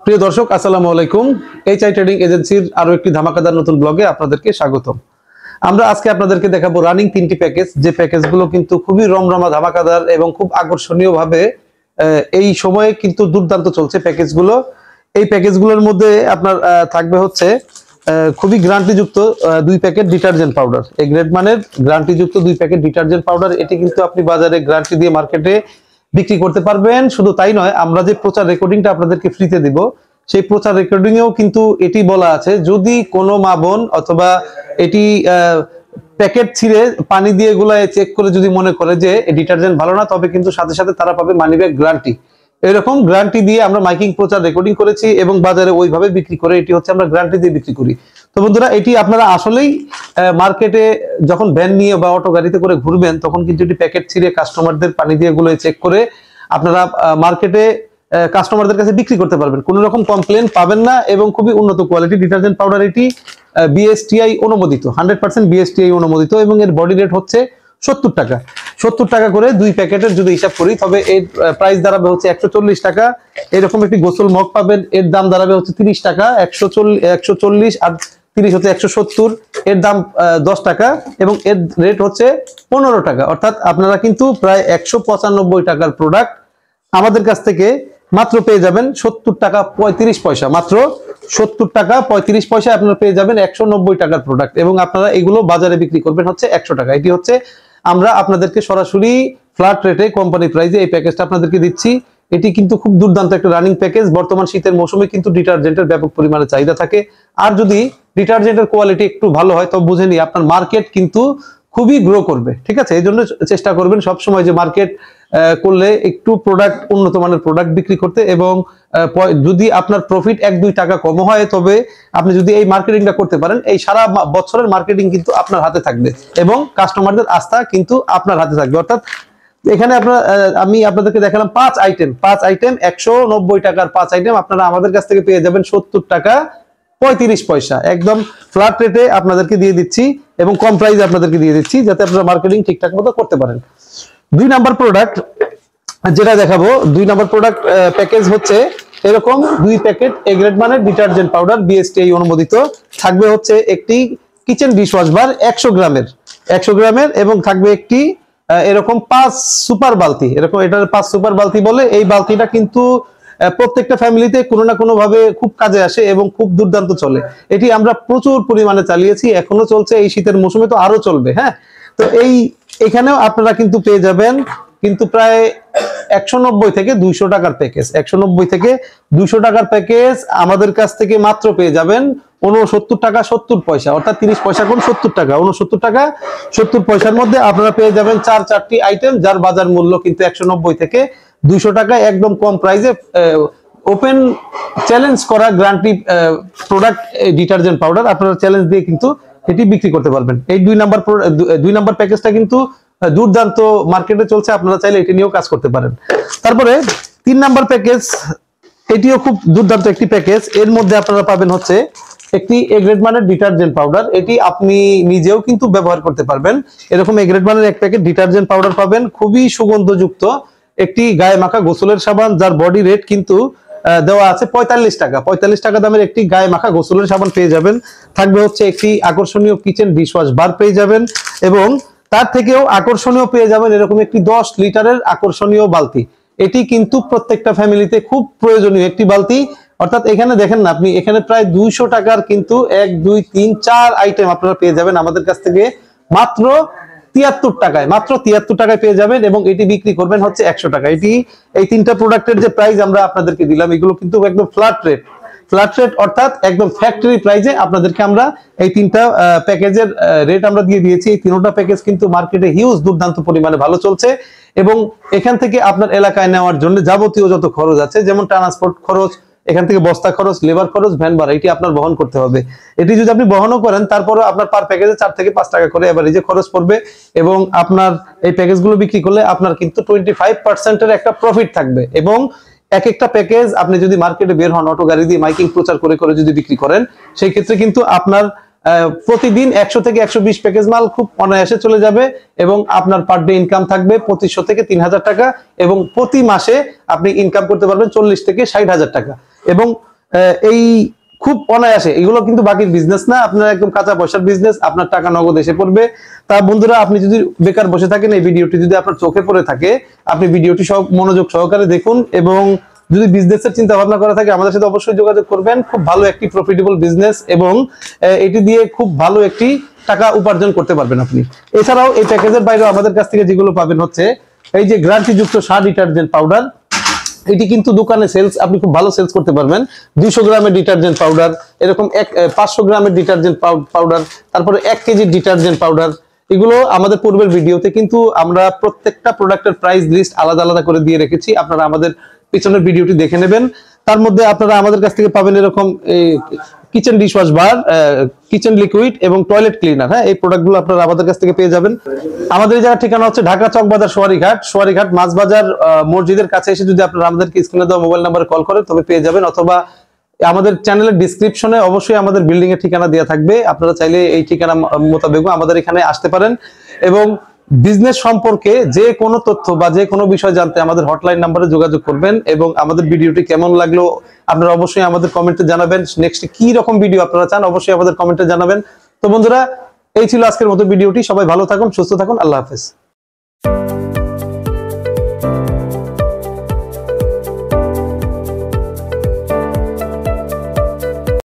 প্রিয় দর্শক, আসসালামু আলাইকুম। এইচআই ট্রেডিং এজেন্সির আরো একটি ধামাকাদার নতুন ব্লগে আপনাদেরকে স্বাগতম। আমরা আজকে আপনাদেরকে দেখাবো রানিং তিনটি প্যাকেজ, যে প্যাকেজগুলো কিন্তু খুবই রমরমা, ধামাকাদার এবং খুব আকর্ষণীয় ভাবে এই সময়ে কিন্তু দুর্দান্ত চলছে প্যাকেজগুলো। এই প্যাকেজগুলোর মধ্যে আপনার থাকবে হচ্ছে খুবই গ্যারান্টিযুক্ত 2 প্যাকেট ডিটারজেন্ট পাউডার, এই গ্রেড মানের গ্যারান্টিযুক্ত 2 প্যাকেট ডিটারজেন্ট পাউডার। এটি কিন্তু আপনি বাজারে গ্যারান্টি দিয়ে মার্কেটে বিক্রি করতে পারবেন। শুধু তাই নয়, আমরা যে প্রচার রেকর্ডিংটা আপনাদেরকে ফ্রিতে দিব, সেই প্রচার রেকর্ডিং এও কিন্তু এটি বলা আছে, যদি কোনো মা বোন অথবা এটি প্যাকেট ছিঁড়ে পানি দিয়ে গুলায় চেক করে যদি মনে করে যে ডিটারজেন্ট ভালো না, তবে কিন্তু সাথে সাথে তারা পাবে মানি ব্যাক গ্যারান্টি। এরকম গ্যারান্টি দিয়ে আমরা মাইকিং প্রচার রেকর্ডিং করেছি এবং বাজারে ওইভাবে বিক্রি করে, এটি হচ্ছে আমরা গ্যারান্টি দিয়ে বিক্রি করি। তো বন্ধুরা, এটি আপনারা আসলেই মার্কেটে যখন ভ্যান নিয়ে বা অটো গাড়িতে করে ঘুরবেন, তখন কিন্তু এটি প্যাকেট ছিঁড়ে কাস্টমারদের পানি দিয়ে গুলো চেক করে আপনারা মার্কেটে কাস্টমারদের কাছে বিক্রি করতে পারবেন, কোনো রকম কমপ্লেন পাবেন না এবং খুবই উন্নত কোয়ালিটি ডিটারজেন্ট পাউডার। এটি বিএসটিআই অনুমোদিত, 100% বিএসটিআই অনুমোদিত এবং এর বডি রেট হচ্ছে 70 টাকা। 70 টাকা করে 2 প্যাকেটের যদি হিসাব করি, তবে এর প্রাইস দাঁড়াবে হচ্ছে 140 টাকা। এরকম একটি গোসল মগ পাবেন, এর দাম দাঁড়াবে হচ্ছে 30 টাকা। 140 আর 30 হচ্ছে 170, এর দাম 10 টাকা এবং এর রেট হচ্ছে 15 টাকা। অর্থাৎ আপনারা কিন্তু প্রায় 195 টাকার প্রোডাক্ট আমাদের কাছ থেকে মাত্র পেয়ে যাবেন 70 টাকা 35 পয়সা। মাত্র 70 টাকা 35 পয়সা আপনারা পেয়ে যাবেন 190 টাকার প্রোডাক্ট, এবং আপনারা এগুলো বাজারে বিক্রি করবেন হচ্ছে 100 টাকা। এটি হচ্ছে আমরা আপনাদেরকে সরাসরি ফ্ল্যাট রেটে কোম্পানি প্রাইসে এই প্যাকেজটা আপনাদেরকে দিচ্ছি। এটি কিন্তু খুব দুর্দান্ত একটা রানিং প্যাকেজ। বর্তমান শীতের মৌসুমে কিন্তু ডিটারজেন্টের ব্যাপক পরিমাণে চাহিদা থাকে, আর যদি ডিটারজেন্টের কোয়ালিটি একটু ভালো হয়, তবে বুঝেনি আপনার মার্কেট কিন্তু খুবই গ্রো করবে। ঠিক আছে, এই জন্য চেষ্টা করবেন সবসময় যে মার্কেট করলে একটু প্রোডাক্ট, উন্নত মানের প্রোডাক্ট বিক্রি করতে, এবং যদি আপনার প্রফিট 1-2 টাকা কম হয়, তবে আপনি যদি এই মার্কেটিংটা করতে পারেন, এই সারা বছরের মার্কেটিং কিন্তু আপনার হাতে থাকবে এবং কাস্টমারদের আস্থা কিন্তু আপনার হাতে থাকবে। অর্থাৎ এখানে আমি আপনাদেরকে দেখালাম 5 আইটেম 190 টাকার 5 আইটেম আপনারা আমাদের কাছ থেকে পেয়ে যাবেন 70 টাকা 35 পয়সা। একদম ফ্ল্যাট রেটে আপনাদেরকে দিয়ে দিচ্ছি এবং কম প্রাইসে আপনাদেরকে দিয়ে দিচ্ছি, যাতে আপনারা মার্কেটিং ঠিকঠাক মতো করতে পারেন। 2 নাম্বার প্রোডাক্ট যেটা দেখাবো, 2 নাম্বার প্রোডাক্ট প্যাকেজ হচ্ছে এরকম 2 প্যাকেট এ গ্রেড মানের ডিটারজেন্ট পাউডার, বিএসটিআই অনুমোদিত। থাকবে হচ্ছে একটি কিচেন ডিশওয়াশ বার 100 গ্রামের এবং থাকবে একটি এরকম 5 সুপার বালতি। এরকম এটার 5 সুপার বালতি বলে। এই বালতিটা কিন্তু প্রত্যেকটা ফ্যামিলিতে কোনো না কোনো ভাবে খুব কাজে আসে এবং খুব দুর্দান্ত চলে। এটি আমরা প্রচুর পরিমাণে চালিয়েছি, এখনো চলছে, এই শীতের মৌসুমে তো আরো চলবে। হ্যাঁ, তো এখানেও আপনারা কিন্তু পেয়ে যাবেন কিন্তু প্রায় 190 থেকে 200 টাকার প্যাকেজ। 190 থেকে 200 টাকার প্যাকেজ আমাদের কাছ থেকে মাত্র পেয়ে যাবেন 69 টাকা 70 পয়সা। অর্থাৎ 30 পয়সা কোন 70 টাকা, 69 টাকা 70 পয়সার মধ্যে আপনারা পেয়ে যাবেন 4টি আইটেম, যার বাজার মূল্য কিন্তু 190 থেকে 200 টাকা। একদম কম প্রাইসে ওপেন চ্যালেঞ্জ করা গ্যারান্টি প্রোডাক্ট ডিটারজেন্ট পাউডার আপনারা চ্যালেঞ্জ দিয়ে কিন্তু এটি বিক্রি করতে পারবেন। এই 2 নাম্বার প্যাকেজটা কিন্তু দুর্দান্ত মার্কেটে চলছে, আপনারা চাইলে এটি নিয়েও কাজ করতে পারেন। তারপরে 3 নাম্বার প্যাকেজ, এটিও খুব দুর্দান্ত একটি প্যাকেজ। এর মধ্যে আপনারা পাবেন হচ্ছে একটি এ গ্রেড মানের ডিটারজেন্ট পাউডার। এটি আপনি নিজেও কিন্তু ব্যবহার করতে পারবেন। এরকম এ গ্রেড মানের এক প্যাকেট ডিটারজেন্ট পাউডার পাবেন, খুবই সুগন্ধযুক্ত একটি গায়ে মাখা গোসলের সাবান, যার বডি রেট কিন্তু দেওয়া আছে 45 টাকা। 45 টাকা দামের একটি গায়ে মাখা গোসলের সাবান পেয়ে যাবেন। থাকবে হচ্ছে একটি আকর্ষণীয় কিচেন ডিশওয়াশ বার পেয়ে যাবেন, এবং তার থেকেও আকর্ষণীয় পেয়ে যাবেন এরকম একটি 10 লিটারের আকর্ষণীয় বালতি। এটি কিন্তু প্রত্যেকটা ফ্যামিলিতে খুব প্রয়োজনীয় একটি বালতি। অর্থাৎ এখানে দেখেন না আপনি, এখানে প্রায় 200 টাকার কিন্তু 1, 2, 3, 4 আইটেম আপনারা পেয়ে যাবেন আমাদের কাছ থেকে মাত্র 73 টাকায়। মাত্র 73 টাকায় পেয়ে যাবেন এবং এটি বিক্রি করবেন হচ্ছে 100 টাকা। এই 3টা প্রোডাক্টের যে প্রাইস আমরা আপনাদেরকে দিলাম, এগুলো কিন্তু একদম ফ্ল্যাট রেট, অর্থাৎ একদম ফ্যাক্টরি প্রাইসে আপনাদেরকে আমরা এই 3টা প্যাকেজের রেট আমরা দিয়ে দিয়েছি। এই 3টা প্যাকেজ কিন্তু মার্কেটে হিউজ দুর্দান্ত পরিমাণে ভালো চলছে, এবং এখান থেকে আপনার এলাকায় নেওয়ার জন্য যাবতীয় যত খরচ আছে, যেমন ট্রান্সপোর্ট খরচ, এখান থেকে বস্তা খরচ, লেবার খরচ, ভ্যান ভাড়া, এটি আপনার বহন করতে হবে। এটি যদি আপনি বহনও করেন, তারপরে আপনার পার প্যাকেজে 4 থেকে 5 টাকা করে এভারেজে খরচ পড়বে, এবং আপনার এই প্যাকেজগুলো বিক্রি করলে আপনার কিন্তু 25% এর একটা প্রফিট থাকবে। এবং এক একটা প্যাকেজ আপনি যদি মার্কেটে বের হন, অটো গাড়ি দিয়ে মাইকিং প্রচার করে করে যদি বিক্রি করেন, সেই ক্ষেত্রে কিন্তু আপনার প্রতিদিন 100 থেকে 120 প্যাকেজ মাল খুব অনায়াসে চলে যাবে, এবং আপনার পার ডে ইনকাম থাকবে 2500 থেকে 3000 টাকা, এবং প্রতি মাসে আপনি ইনকাম করতে পারবেন 40 থেকে 60 হাজার টাকা। এবং এই খুব অনায়াসে, এগুলো কিন্তু বাকির বিজনেস না, আপনার একদম কাঁচা পয়সার বিজনেস, আপনার টাকা নগদ এসে পড়বে। তা বন্ধুরা, আপনি যদি বেকার বসে থাকেন, এই ভিডিওটি যদি আপনার চোখে পড়ে থাকে, আপনি ভিডিওটি সব মনোযোগ সহকারে দেখুন, এবং যদি বিজনেসের চিন্তা ভাবনা করা থাকে আমাদের সাথে অবশ্যই যোগাযোগ করবেন। খুব ভালো একটি প্রফিটেবল বিজনেস, এবং এটি দিয়ে খুব ভালো একটি টাকা উপার্জন করতে পারবেন আপনি। এছাড়াও এই প্যাকেজের বাইরেও আমাদের কাছ থেকে যেগুলো পাবেন হচ্ছে এই যে গ্যারান্টি যুক্ত সার ডিটারজেন্ট পাউডার। এটি কিন্তু দোকানে সেলস, আপনি খুব ভালো সেলস করতে পারবেন। 200 গ্রামের ডিটারজেন্ট পাউডার, এরকম 500 গ্রামের ডিটারজেন্ট পাউডার, তারপরে 1 কেজির ডিটারজেন্ট পাউডার। এগুলো আমাদের পূর্বের ভিডিওতে কিন্তু আমরা প্রত্যেকটা প্রোডাক্টের প্রাইস লিস্ট আলাদা আলাদা করে দিয়ে রেখেছি, আপনারা আমাদের পিছনের ভিডিওটি দেখে নেবেন। তার মধ্যে আপনারা আমাদের কাছ থেকে পাবেন এরকম kitchen dishwash bar, kitchen liquid এবং টয়লেট ক্লিনার। হ্যাঁ, এই প্রোডাক্টগুলো আপনারা আমাদের কাছ থেকে পেয়ে যাবেন। আমাদের এই জায়গার ঠিকানা হচ্ছে ঢাকা চকবাজার সোয়ারিঘাট মাছবাজার মসজিদের কাছে এসে যদি আপনারা আমাদেরকে স্ক্রিনে দেওয়া মোবাইল নাম্বারে কল করেন তবে পেয়ে যাবেন, অথবা আমাদের চ্যানেলের ডিসক্রিপশনে অবশ্যই আমাদের বিল্ডিং এর ঠিকানা দেওয়া থাকবে, আপনারা চাইলে এই ঠিকানা মোতাবেক আমাদের এখানে আসতে পারেন। এবং বিজনেস সম্পর্কে যে কোনো তথ্য বা যে কোনো বিষয় জানতে আমাদের হটলাইন নাম্বারে যোগাযোগ করবেন। এবং আমাদের ভিডিওটি কেমন লাগলো আপনারা অবশ্যই আমাদের কমেন্টে জানাবেন। নেক্সট কি রকম ভিডিও আপনারা চান অবশ্যই আমাদের কমেন্টে জানাবেন। তো বন্ধুরা, এই ছিল আজকের মতো ভিডিওটি। সবাই ভালো থাকুন, সুস্থ থাকুন, আল্লাহ হাফেজ।